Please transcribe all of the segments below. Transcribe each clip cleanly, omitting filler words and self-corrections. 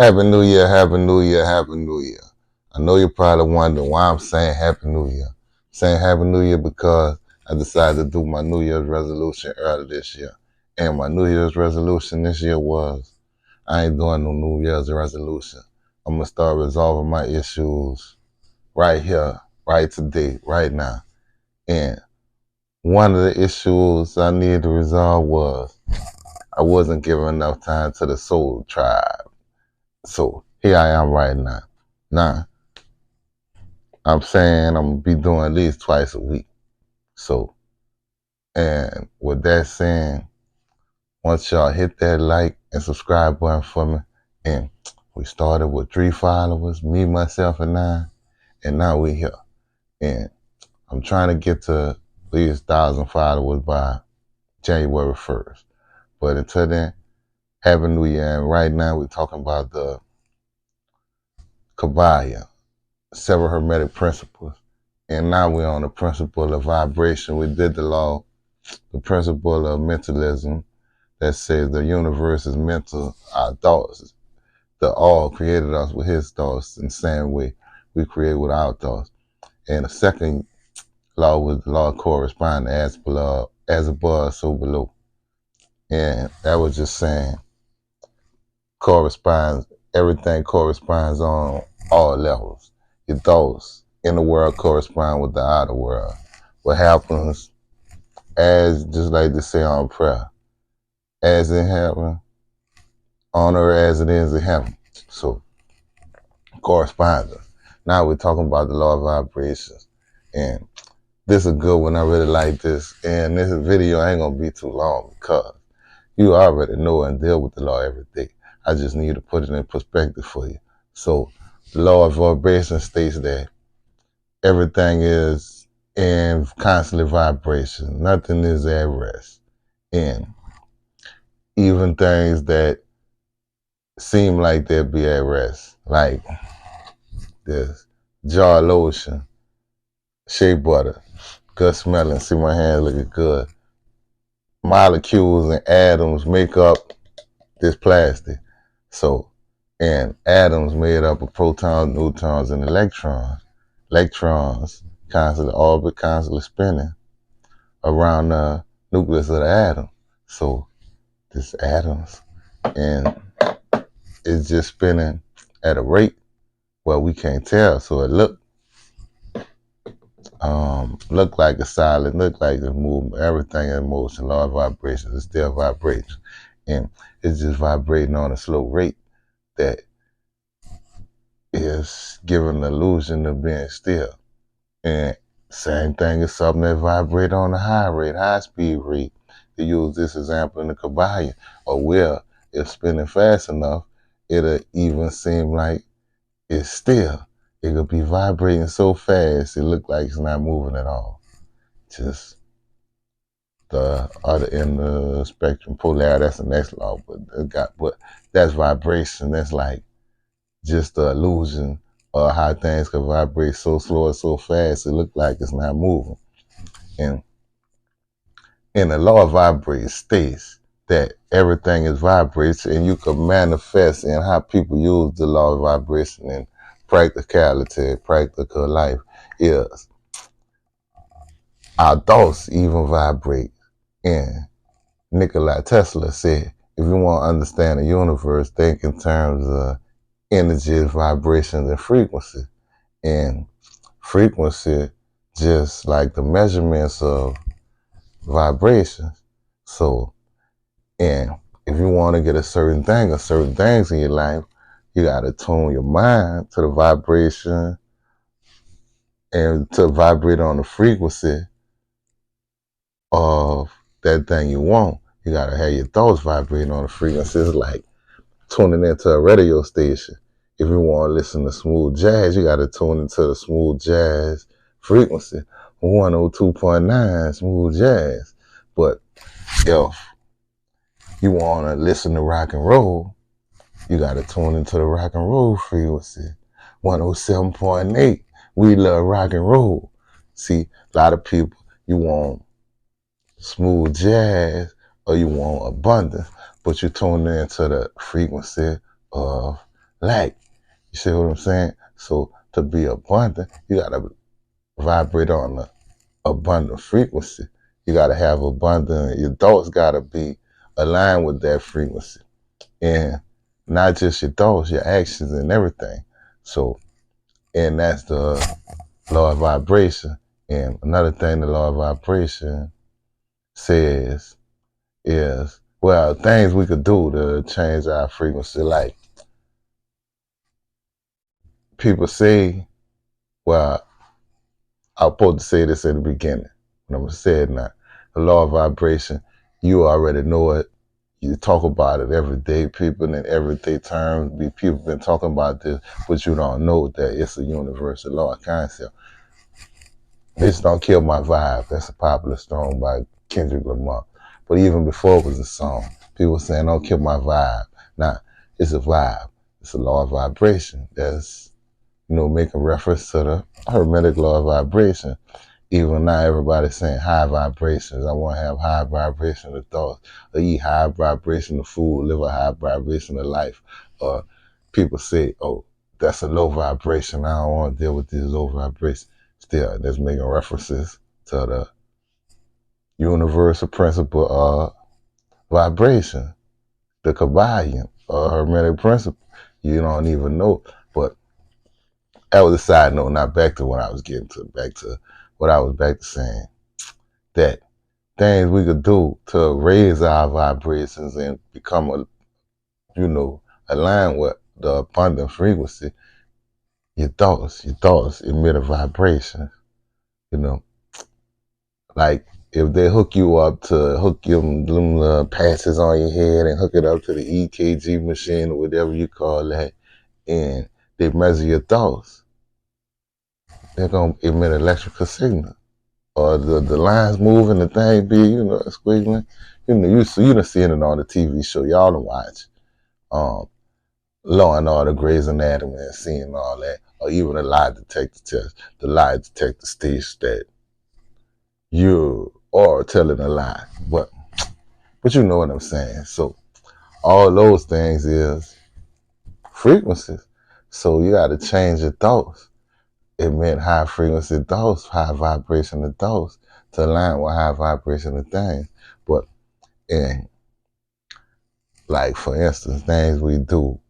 Happy New Year, Happy New Year, Happy New Year. I know you're probably wondering why I'm saying Happy New Year. I'm saying Happy New Year because I decided to do my New Year's resolution early this year. And my New Year's resolution this year was I ain't doing no New Year's resolution. I'm going to start resolving my issues right here, right today, right now. And one of the issues I needed to resolve was I wasn't giving enough time to the soul tribe. So here I am right now. Now, I'm saying I'm gonna be doing at least twice a week. So, and with that saying, once y'all hit that like and subscribe button for me, and we started with 3 followers, me, myself, and 9, and now we here. And I'm trying to get to at least 1,000 followers by January 1st. But until then, Happy New Year. And right now we're talking about the Kyballion, 7 hermetic principles. And now we're on the principle of vibration. We did the principle of mentalism that says the universe is mental. Our thoughts, the all created us with his thoughts in the same way we create with our thoughts. And the second law was the law of correspondence, as above, so below. And that was just saying everything corresponds on all levels. Your thoughts in the world correspond with the outer world. What happens, as just like they say on prayer, as in heaven, on earth as it is in heaven. So, correspondence. Now we're talking about the law of vibrations. And this is a good one. I really like this. And this video ain't going to be too long because you already know and deal with the law every day. I just need to put it in perspective for you. So, the law of vibration states that everything is in constantly vibration. Nothing is at rest. And even things that seem like they'll be at rest, like this jar lotion, shea butter, good smelling, see my hands looking good. Molecules and atoms make up this plastic. So, and atoms made up of protons, neutrons, and electrons. Electrons constantly orbit, constantly spinning around the nucleus of the atom. So, this atoms, and it's just spinning at a rate where we can't tell. So it look like a solid, look like a movement, everything in motion, law of vibrations, it still vibrates. And it's just vibrating on a slow rate that is giving the illusion of being still. And same thing is something that vibrates on a high rate, high speed rate. To use this example in the Kyballion, or where if spinning fast enough, it'll even seem like it's still. It could be vibrating so fast it look like it's not moving at all. Just the other end of the spectrum, polarity, that's the next law, but that's vibration. That's like just the illusion of how things can vibrate so slow and so fast it look like it's not moving. And the law of vibration states that everything is vibration, and you can manifest in how people use the law of vibration in practicality, practical life is our thoughts even vibrate. And Nikola Tesla said, if you want to understand the universe, think in terms of energy, vibrations, and frequency. And frequency, just like the measurements of vibrations. So, and if you want to get a certain thing or certain things in your life, you got to tune your mind to the vibration and to vibrate on the frequency of that thing you want. You got to have your thoughts vibrating on the frequency. It's like tuning into a radio station. If you want to listen to smooth jazz, you got to tune into the smooth jazz frequency. 102.9 smooth jazz. But if you want to listen to rock and roll, you got to tune into the rock and roll frequency. 107.8. We love rock and roll. See, a lot of people, you want smooth jazz or you want abundance, but you're tuning into the frequency of lack. You see what I'm saying? So to be abundant, you gotta vibrate on the abundant frequency. You gotta have abundant. Your thoughts gotta be aligned with that frequency, and not just your thoughts, your actions and everything. So, and that's the law of vibration. And another thing the law of vibration says is, well, things we could do to change our frequency. Like people say, well, I was supposed to say this in the beginning, but I'm going to say it now. The law of vibration, you already know it. You talk about it every day. People in everyday terms, people been talking about this, but you don't know that it's a universal law concept. Bitch Don't Kill My Vibe. That's a popular song by Kendrick Lamar. But even before it was a song, people were saying, don't kill my vibe. Now, it's a vibe. It's a law of vibration. That's, making reference to the hermetic law of vibration. Even now, everybody's saying high vibrations. I want to have high vibration of thoughts, or eat high vibration of food, live a high vibration of life. Or people say, oh, that's a low vibration. I don't want to deal with these low vibrations. Still, that's making references to the universal principle of vibration, the Kyballion, or hermetic principle. You don't even know. But that was a side note, not back to what I was getting to, back to what I was back to saying. That things we could do to raise our vibrations and become aligned with the abundant frequency. Your thoughts emit a vibration. You know, like if they hook you up to hook them patches on your head and hook it up to the EKG machine or whatever you call that, and they measure your thoughts, they're gonna emit an electrical signal. Or the lines moving, the thing be, squiggling. You done seen it on the TV show. Y'all done watch. Law and Order, Grey's Anatomy, and seeing all that. Or even the lie detector test. The lie detector states that you are telling a lie. But you know what I'm saying. So all those things is frequencies. So you got to change your thoughts. It meant high frequency thoughts, high vibration of thoughts to align with high vibration of things. But in, like, for instance, things we do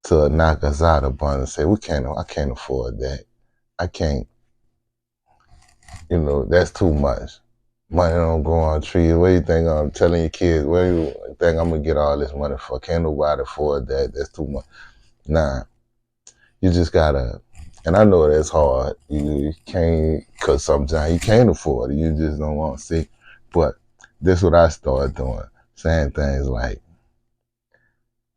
to knock us out of abundance, say I can't afford that. I can't, that's too much. Money don't grow on trees. What do you think I'm telling your kids? Where do you think I'm gonna get all this money for? Can't nobody afford that. That's too much. Nah, you just gotta, and I know that's hard. You can't, cause sometimes you can't afford it. You just don't want to see. But this is what I started doing, saying things like,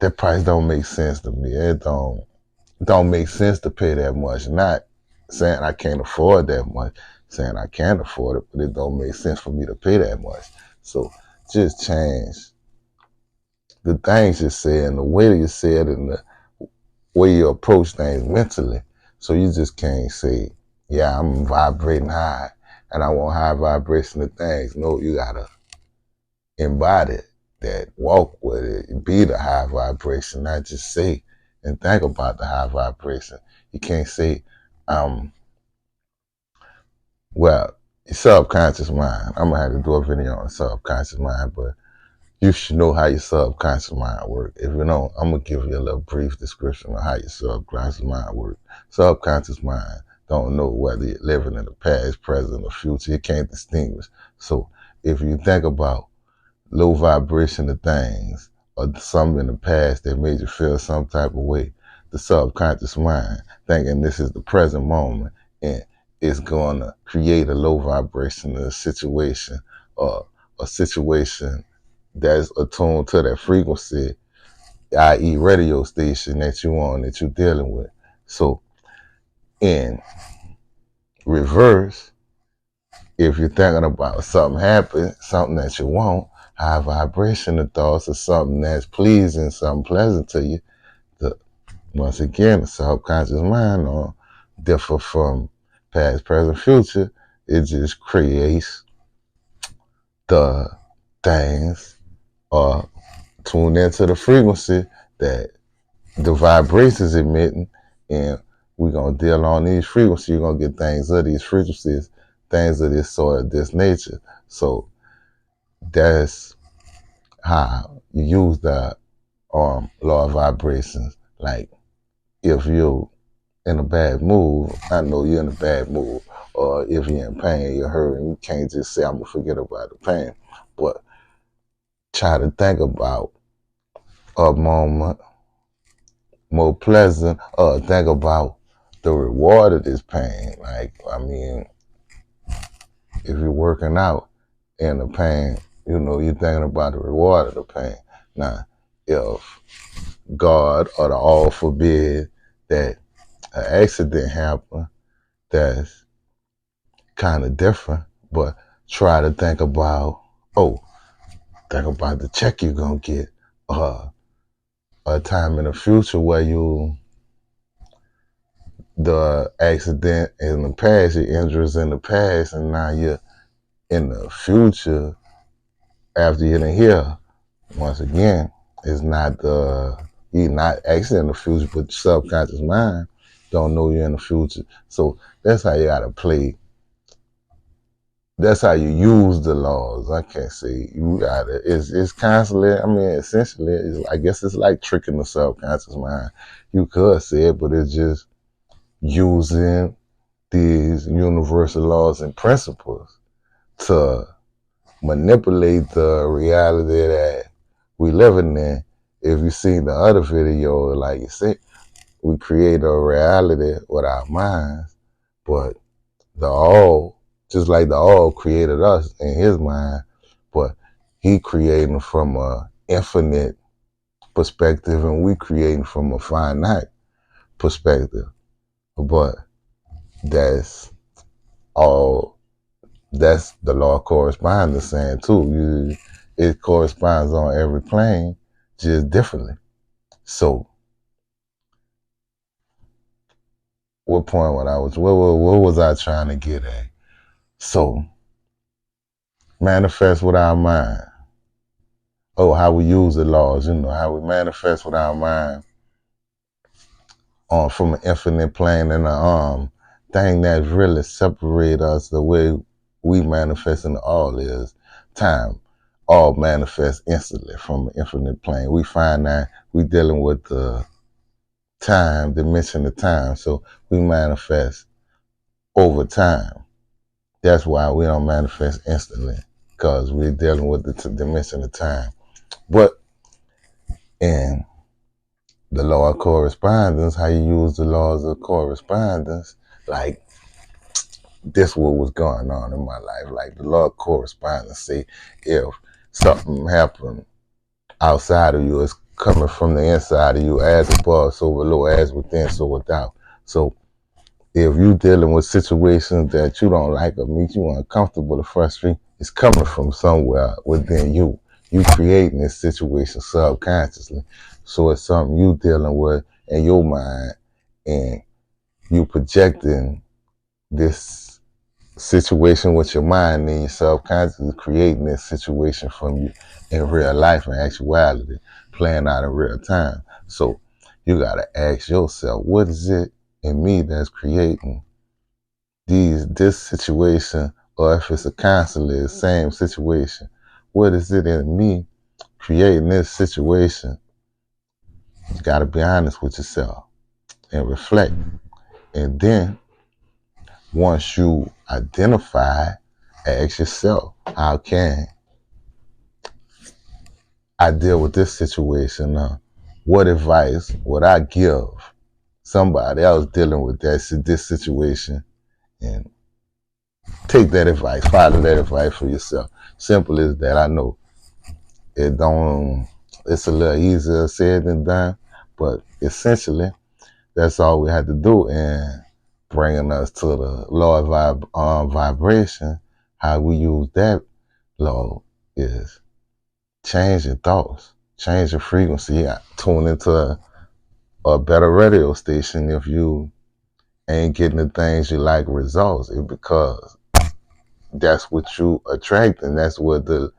that price don't make sense to me. It don't make sense to pay that much. Not saying I can't afford that much, saying I can afford it, but it don't make sense for me to pay that much. So just change the things you say and the way you say it and the way you approach things mentally. So you just can't say, yeah, I'm vibrating high and I want high vibration of things. No, you gotta embody that, walk with it, be the high vibration, not just say and think about the high vibration. You can't say, well, your subconscious mind. I'm gonna have to do a video on subconscious mind, but you should know how your subconscious mind works. If you don't, I'm gonna give you a little brief description of how your subconscious mind works. Subconscious mind don't know whether you're living in the past, present, or future. It can't distinguish. So if you think about low vibration of things or something in the past that made you feel some type of way, the subconscious mind thinking this is the present moment and it's going to create a low vibration of a situation or a situation that's attuned to that frequency, i.e. radio station that you on, that you're dealing with. So in reverse, if you're thinking about something happen, something that you want, high vibration of thoughts or something that's pleasing, something pleasant to you, once again, the subconscious mind or differ from past, present, future. It just creates the things or tune into the frequency that the vibrations emitting, and we're gonna deal on these frequencies. You're gonna get things of these frequencies, things of this sort of this nature. So that's how you use the law of vibrations. Like if you're in a bad mood, I know you're in a bad mood, or if you're in pain, you're hurting, you can't just say I'm gonna forget about the pain, but try to think about a moment more pleasant, or think about the reward of this pain. Like, I mean, if you're working out in the pain, you're thinking about the reward of the pain. Now, if God or the all forbid that an accident happen, that's kind of different, but try to think about, think about the check you're going to get, a time in the future where the accident in the past, your injuries in the past, and now you're in the future after you're in here. Once again, you're not actually in the future, but your subconscious mind don't know you're in the future. So that's how you gotta play. That's how you use the laws. I can't say you gotta. It's constantly. I mean, essentially, I guess it's like tricking the subconscious mind. You could say it, but it's just using these universal laws and principles to manipulate the reality that we living in. If you seen the other video, like you said, we create a reality with our minds, but the all, just like the all created us in his mind, but he creating from a infinite perspective and we creating from a finite perspective. But that's all. That's the law of correspondence saying too. It corresponds on every plane, just differently. So, what point what was I trying to get at? So, manifest with our mind. Oh, how we use the laws, how we manifest with our mind from an infinite plane, and a thing that really separate us the way we manifest in the all is time. All manifest instantly from an infinite plane. We find that we dealing with the time, dimension of time. So we manifest over time. That's why we don't manifest instantly, because we're dealing with the dimension of time. But in the law of correspondence, how you use the laws of correspondence, like this what was going on in my life. Like the law of correspondence say if something happened outside of you, it's coming from the inside of you, as above, so below, as within, so without. So if you dealing with situations that you don't like or make you uncomfortable or frustrated, it's coming from somewhere within you. You creating this situation subconsciously. So it's something you dealing with in your mind, and you projecting this situation with your mind, and your subconscious is creating this situation from you in real life and actuality, playing out in real time. So you gotta ask yourself, what is it in me that's creating this situation, or if it's a constantly the same situation, what is it in me creating this situation? You gotta be honest with yourself and reflect. And then once you identify, ask yourself, how can I deal with this situation now? What advice would I give somebody else dealing with this situation? And take that advice, follow that advice for yourself. Simple as that. I know it's a little easier said than done, but essentially that's all we had to do in bringing us to the law of vibration. How we use that law is change your thoughts, change your frequency, tune into a better radio station. If you ain't getting the things you like results, it's because that's what you attract, and that's what the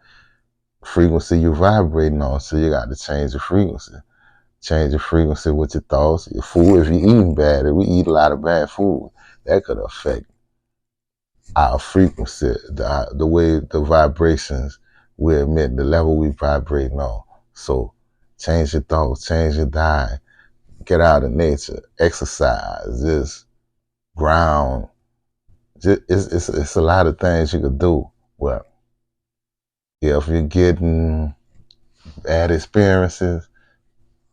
frequency you're vibrating on. So you got to change the frequency. Change your frequency with your thoughts. Your food, if you're eating bad, if we eat a lot of bad food, that could affect our frequency, the way the vibrations we emit, the level we vibrating on. So change your thoughts, change your diet, get out in nature, exercise, just ground. It's a lot of things you could do. Well, if you're getting bad experiences,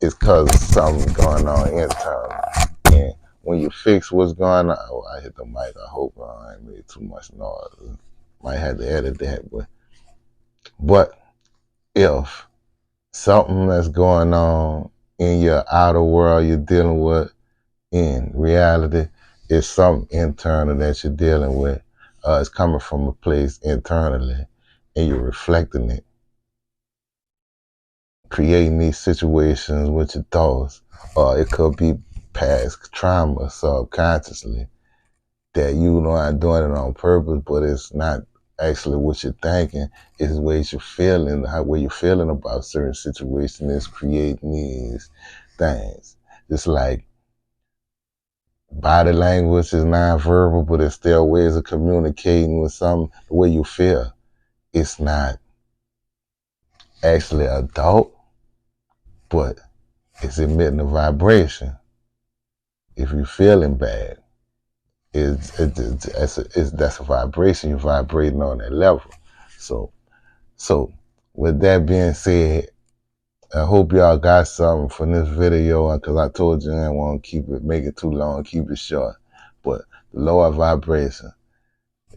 it's because something's going on internally. And when you fix what's going on, oh, I hit the mic. I hope I ain't made too much noise. Might have to edit that, but if something that's going on in your outer world you're dealing with in reality is something internal that you're dealing with. It's coming from a place internally and you're reflecting it, creating these situations with your thoughts. Or it could be past trauma subconsciously that you know not doing it on purpose, but it's not actually what you're thinking. It's the ways you're feeling, how way you're feeling about certain situations is creating these things. It's like body language is nonverbal, but it's still ways of communicating with some the way you feel. It's not actually a thought, but it's emitting a vibration. If you're feeling bad, that's a vibration. You're vibrating on that level. So with that being said, I hope y'all got something from this video, because I told you I didn't want to make it too long, keep it short. But the lower vibration.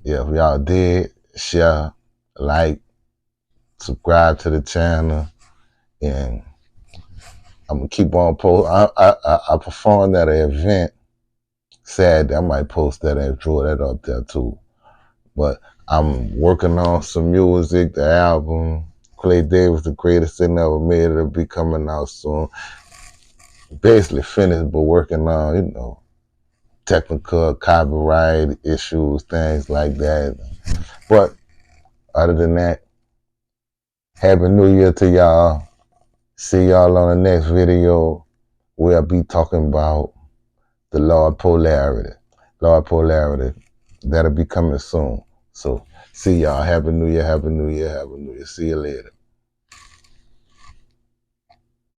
Yeah, if y'all did, share, like, subscribe to the channel, and I'm gonna keep on post. I performed at an event Saturday. I might post that and draw that up there too. But I'm working on some music, the album. Clay Davis, the greatest thing ever made. It'll be coming out soon. Basically finished, but working on, technical copyright issues, things like that. But other than that, Happy New Year to y'all. See y'all on the next video. We'll be talking about the law of polarity. Law of polarity. That'll be coming soon. So see y'all. Happy New Year, Happy New Year, Happy New Year. See you later.